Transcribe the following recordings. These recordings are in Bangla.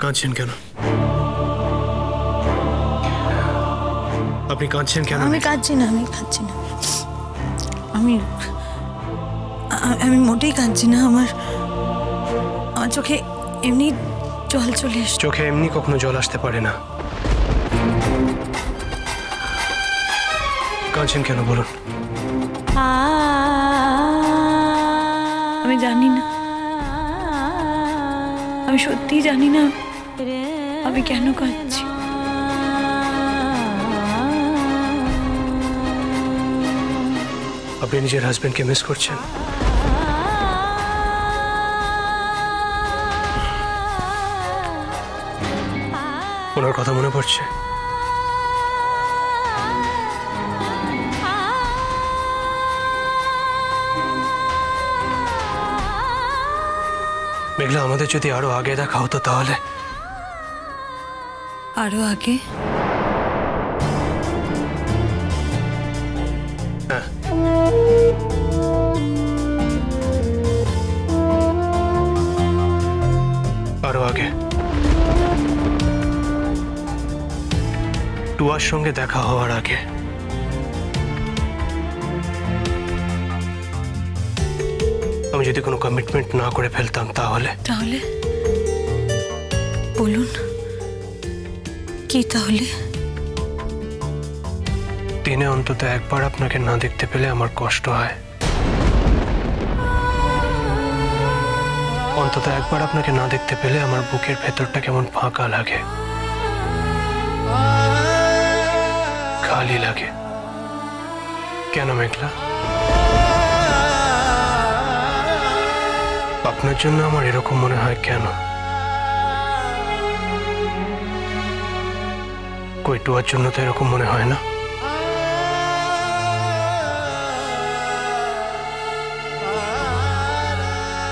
কাঁদছেন কেন? আপনি কাঁদছেন কেন? আমি কাঁদছি না, আমি মোটেই কাঁদছি না। আমার চোখে এমনি জল চলে এসেছে। চোখে এমনি কখনো জল আসতে পারে না। কাঁদছেন কেন বলুন? আমি জানি না, আমি সত্যিই জানি না আমি কেন কাঁদছি। আপনি নিজের হাজবেন্ডকে মিস করছেন? ওনার কথা মনে পড়ছে? মেঘলা, আমাদের যদি আরো আগে দেখা হতো তাহলে। আরো আগে? হ্যাঁ, আরো আগে। টুয়ার সঙ্গে দেখা হওয়ার আগে। আমি যদি কোনো কমিটমেন্ট না করে ফেলতাম তাহলে? তাহলে বলুন কি তাহলে? দিনে অন্তত একবার আপনাকে না দেখতে পেলে আমার কষ্ট হয়। অন্তত একবার আপনাকে না দেখতে পেলে আমার বুকের ভেতরটা কেমন ফাঁকা লাগে, খালি লাগে। কেন মেঘলা? আপনার জন্য আমার এরকম মনে হয় কেন? কই টুয়ার জন্য তো এরকম মনে হয় না।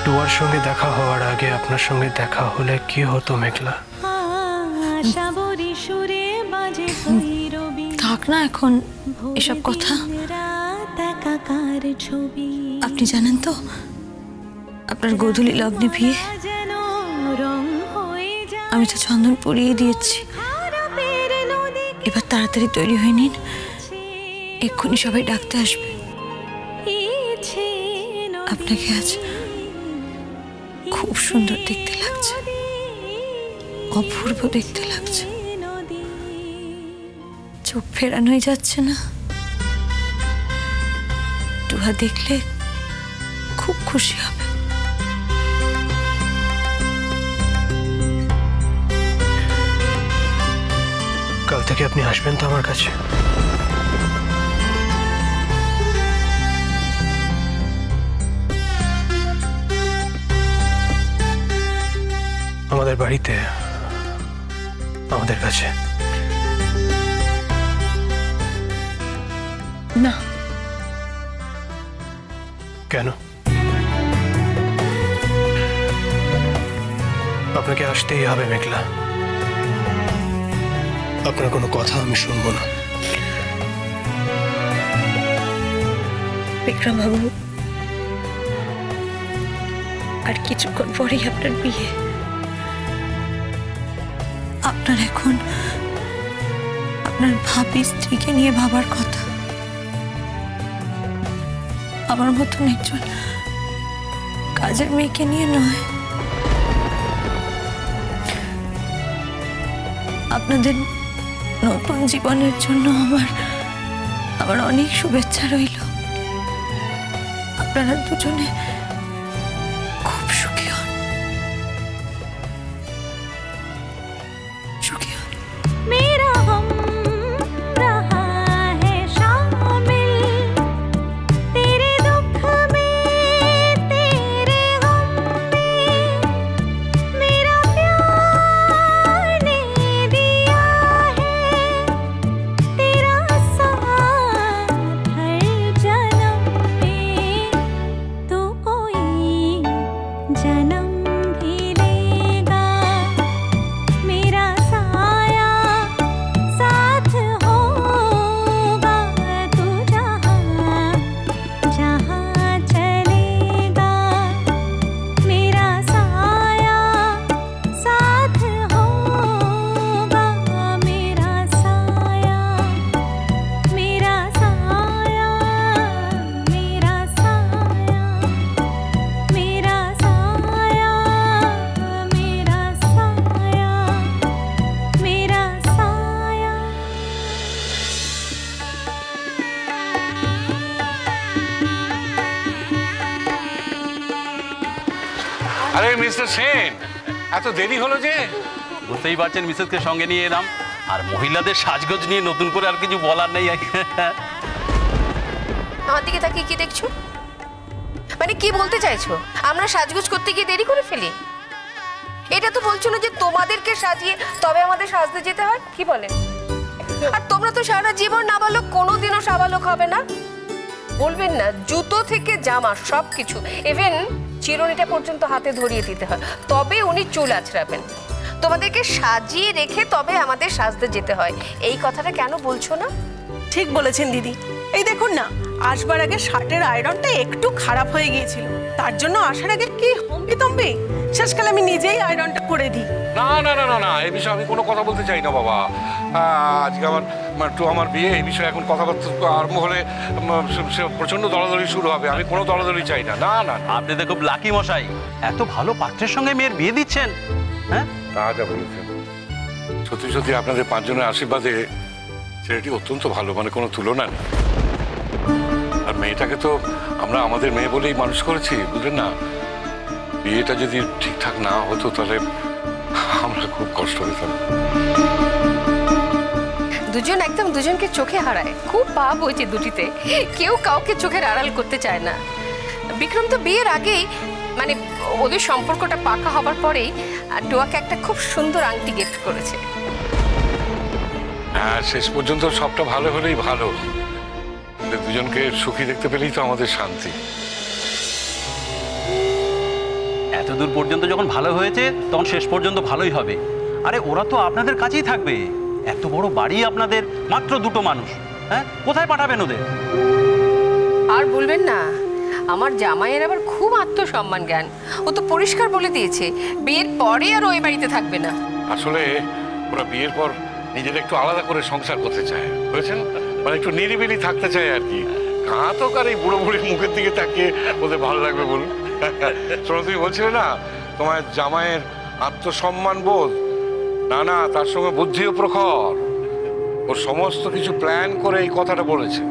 টুয়ার সঙ্গে দেখা হওয়ার আগে আপনার সঙ্গে দেখা হলে কি হতো মেঘলা? থাক না এখন এসব কথা। আপনি জানেন তো আপনার গোধূলি লগ্নে বিয়ে। আমি তো চন্দন পরিয়ে দিয়েছি। এবার তাড়াতাড়ি তৈরি হয়ে নিন, এক্ষুনি সবাই ডাকতে আসবে। আপনাকে আজ খুব সুন্দর দেখতে লাগছে, অপূর্ব দেখতে লাগছে। চোখ ফেরানোই যাচ্ছে না। টুহা দেখলে খুব খুশি হবে। কাল থেকে আপনি আসবেন তো আমার কাছে? আমাদের বাড়িতে, আমাদের কাছে। না। কেন? আপনাকে আসতেই হবে মেঘলা। আপনার কোনো কথা আমি শুনবো না। বিক্রম বাবু, আর কিছুক্ষণ পরেই আপনার বিয়ে। আপনার এখন আপনার ভাবি স্ত্রীকে নিয়ে ভাবার কথা। আমার মতন একজন কাজের মেয়েকে নিয়ে নয়। আপনাদের নতুন জীবনের জন্য আমার অনেক শুভেচ্ছা রইল। আপনারা দুজনে খুব সুখী হন, সুখী হন। মেরা হম রহা হ্যায় শামিল তেরে দুঃখ মে তেরে গম মে মেরা প্যার নে দিয়া হ্যায় তেরা সাথ হর জনম মে তু সেন, এত দেরি হলো যে? বুঝতেই পারছেন মিসেসকে সঙ্গে নিয়ে এলাম, আর মহিলাদের সাজগোজ নিয়ে নতুন করে আর কিছু বলার নেই। আমার দিকে তাকিয়ে কি দেখছো? মানে কি বলতে চাইছো? আমরা সাজগোজ করতে গিয়ে দেরি করে ফেলি? এটা তো বলছো না যে তোমাদেরকে সাজিয়ে তবে আমাদের সাজতে যেতে হয়, কি বলেন? আর তোমরা তো সারা জীবন নাবালক, কোনোদিনও সাবালক হবে না। বলবেন না জুতো থেকে জামা সবকিছু, ইভেন চিরুনিটা পর্যন্ত হাতে ধরিয়ে দিতে হয়, তবে উনি চুল আঁচড়াবেন। তোমাদেরকে সাজিয়ে রেখে তবে আমাদের সাজতে যেতে হয়, এই কথাটা কেন বলছো না? ঠিক বলেছেন দিদি। এই দেখুন না, আসবার আগে শার্টের আয়রনটা একটু খারাপ হয়ে গিয়েছিল, তার জন্য আসার আগে কি হম্বি তম্বি, শেষকালে আমি নিজেই আয়রনটা করে দিই। না না না না না, এই বিষয়ে আমি কোনো কথা বলতে চাই না বাবা। আজকে আমার বিয়ে, এই বিষয়ে এখন কথাবার্তা আরম্ভ হলে প্রচন্ড দলাদলি শুরু হবে। আমি কোনো দলাদলি চাই না। না না, আপনি তো খুব লাকি মশাই, এত ভালো পাত্রের সঙ্গে মেয়ের বিয়ে দিচ্ছেন। হ্যাঁ, তা যা বলেছেন, সত্যি সত্যি আপনাদের পাঁচজনের আশীর্বাদে ছেলেটি অত্যন্ত ভালো, মানে কোনো তুলনা নেই। আর মেয়েটাকে তো আমরা আমাদের মেয়ে বলেই মানুষ করেছি, বুঝলেন না? বিয়েটা যদি ঠিকঠাক না হতো তাহলে আমরা খুব কষ্ট পেতাম। দুজন একদম দুজনকে চোখে হারায়, খুব ভাব হয়েছে দুটিতে, কেউ কাউকে চোখের আড়াল করতে চায় না। বিক্রম তো বিয়ের আগেই, মানে ওদের সম্পর্কটা পাকা হবার পরেই টুয়াকে একটা খুব সুন্দর আংটি গিফট করেছে। হ্যাঁ, শেষ পর্যন্ত সবটা ভালো হলেই ভালো। দুজনকে সুখী দেখতে পেলেই তো আমাদের শান্তি। এতদূর পর্যন্ত যখন ভালো হয়েছে তখন শেষ পর্যন্ত ভালোই হবে। আরে ওরা তো আপনাদের কাছেই থাকবে, এত বড় বাড়ি আপনাদের, মাত্র দুটো মানুষ, হ্যাঁ কোথায় পাঠাবেন ওদের? আর বলবেন না, আমার জামাইয়ের আবার খুব আত্মসম্মান জ্ঞান, ও তো পরিষ্কার বলে দিয়েছে বিয়ের পরে আর ওই বাড়িতে থাকবে না। আসলে ওরা বিয়ের পর নিজের একটু আলাদা করে সংসার করতে চায়, বুঝেছেন? মানে একটু নিরিবিলি থাকতে চায় আর কি। কাঁতক আর এই বুড়ো বুড়ির মুখের দিকে তাকিয়ে ওদের ভালো লাগবে বলুন? শোনো, তুমি বলছিলে না তোমার জামাইয়ের আত্মসম্মান বোধ, না না তার সঙ্গে বুদ্ধিও প্রখর, ওর সমস্ত কিছু প্ল্যান করে এই কথাটা বলেছে।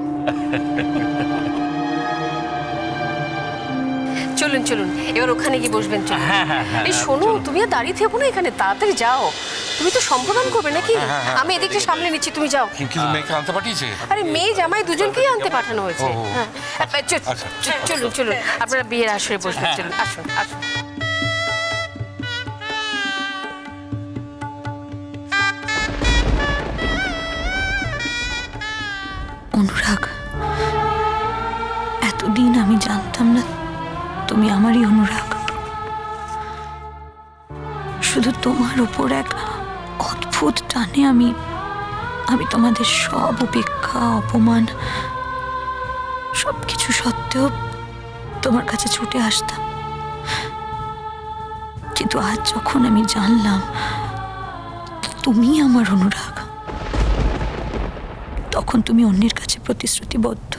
চলুন চলুন, এবার ওখানে গিয়ে বসবেন। এই শোনো, তুমি আর দাঁড়িয়ে থেকো না এখানে, তাড়াতাড়ি যাও। তুমি তো সম্বোধন করবে নাকি? আমি এদিকটা সামনে নিচ্ছি, তুমি যাও। কিন্তু মেয়েকে আনতে পাঠিয়েছে? আরে মেয়ে জামাই দুজনকেই আনতে পাঠানো হয়েছে। হ্যাঁ, চলুন চলুন, আপনারা বিয়ের আসরে বসবেন। চলুন, আসুন আসুন। অনুরাগ, এতদিন আমি জানতাম না তুমি আমারই অনুরাগ। শুধু তোমার উপর এক অদ্ভুত টানে আমি তোমাদের সব উপেক্ষা, অপমান সবকিছু সত্ত্বেও তোমার কাছে ছুটে আসতাম। কিন্তু আজ যখন আমি জানলাম তুমি আমার অনুরাগ, তখন তুমি অন্যের কাছে প্রতিশ্রুতিবদ্ধ।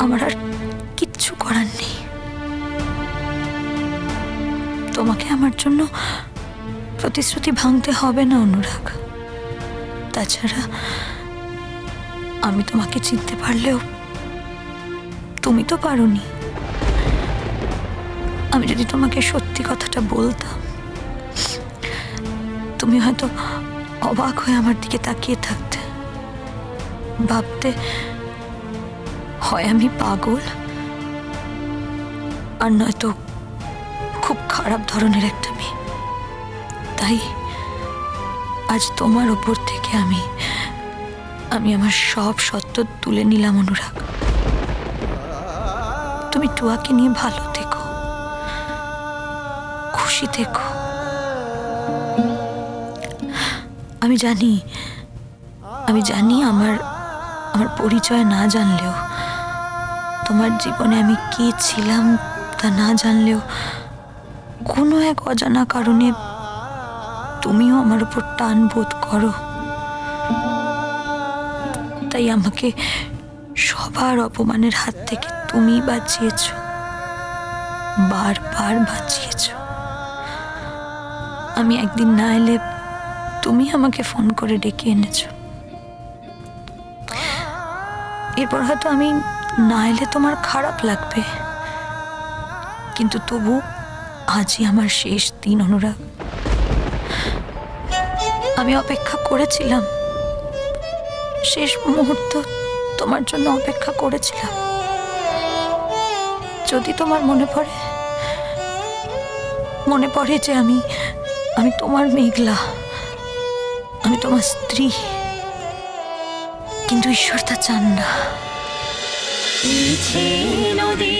আমার আর কিচ্ছু করার নেই, তোমাকে আমার জন্য প্রতিশ্রুতি ভাঙতে হবে না অনুরাগ। তাছাড়া আমি তোমাকে চিনতে পারলেও তুমি তো পারোনি। আমি যদি তোমাকে সত্যি কথাটা বলতাম, তুমি হয়তো অবাক হয়ে আমার দিকে তাকিয়ে থাকতে, ভাবতে হয় আমি পাগল, আর নয়তো খুব খারাপ ধরনের একটা মেয়ে। তাই আজ তোমার ওপর থেকে আমি আমার সব সত্য তুলে নিলাম অনুরাগ। তুমি টুয়াকে নিয়ে ভালো থেকো, খুশি থেকো। আমি জানি আমার পরিচয় না জানলেও, তোমার জীবনে আমি কে ছিলাম তা না জানলেও, কোনো এক অজানা কারণে তুমিও আমার উপর টান বোধ করো। তাই আমাকে সবার অপমানের হাত থেকে তুমি বাঁচিয়েছ, বারবার বাঁচিয়েছ। আমি একদিন না এলে তুমি আমাকে ফোন করে ডেকে এনেছ। এরপর হয়তো আমি না এলে তোমার খারাপ লাগবে, কিন্তু তবু আজই আমার শেষ দিন অনুরাগ। আমি অপেক্ষা করেছিলাম, শেষ মুহূর্ত তোমার জন্য অপেক্ষা করেছিলাম। যদি তোমার মনে পড়ে যে আমি তোমার মেঘলা, আমি তোমার স্ত্রী, কিন্তু ঈশ্বর তা চান না। নদী